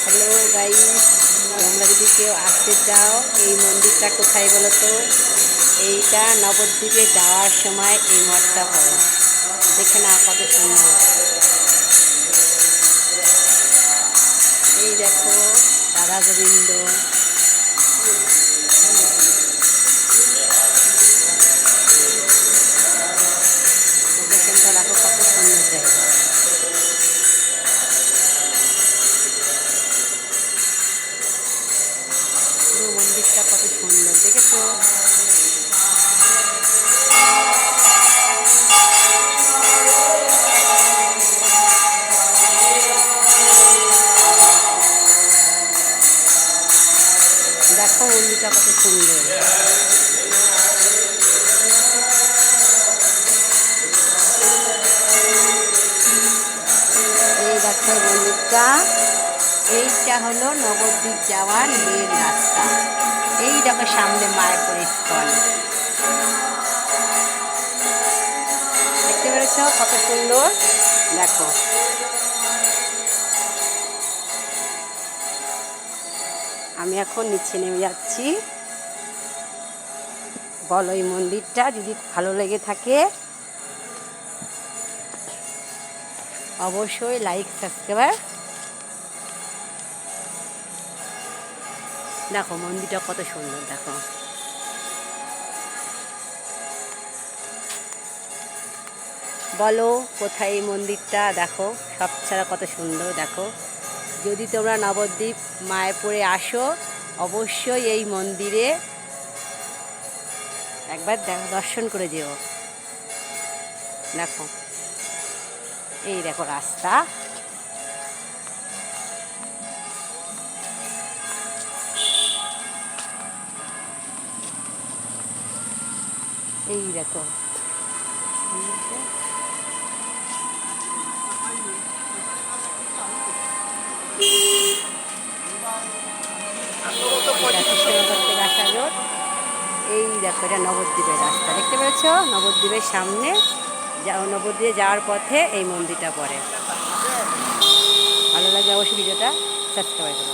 Hello guys, তোমরা যদি কেউ আসতে চাও এই মন্দিরটা কোথায় বলো তো? এইটা নবদ্বীপে যাওয়ার সময় এই মঠটা পড়ে। দেখে না কত সুন্দর। এই দেখো রাধা গোবিন্দ, লোকেশনটা দেখো কত সুন্দর জায়গা। পুরো মন্দিরটা কত সুন্দর দেখেছো? দেখো মন্দিরটা কত সুন্দর। এই দেখো মন্দিরটা, এইটা হলো নবদ্বীপ যাওয়ার মেন রাস্তা। এই দেখো সামনে মায়াপুর ইস্কন, দেখতে পেরেছ কত সুন্দর। দেখো আমি এখন নিচে নেমে যাচ্ছি। বলো এই মন্দিরটা যদি ভালো লেগে থাকে অবশ্যই লাইক সাবস্ক্রাইব। দেখো মন্দিরটা কত সুন্দর। দেখো বলো কোথায় এই মন্দিরটা? দেখো সব ছাড়া কত সুন্দর। দেখো যদি তোমরা নবদ্বীপ মায়াপুরে আসো অবশ্যই এই মন্দিরে একবার দর্শন করে যেও। দেখো এই দেখো রাস্তা, এই দেখো এই দেখো এটা নবদ্বীপের রাস্তা, দেখতে পেয়েছ? নবদ্বীপের সামনে নবদ্বীপে যাওয়ার পথে এই মন্দিরটা পড়ে। ভালো লাগে অবশ্যই ভিডিওটা সাবস্ক্রাইব করো।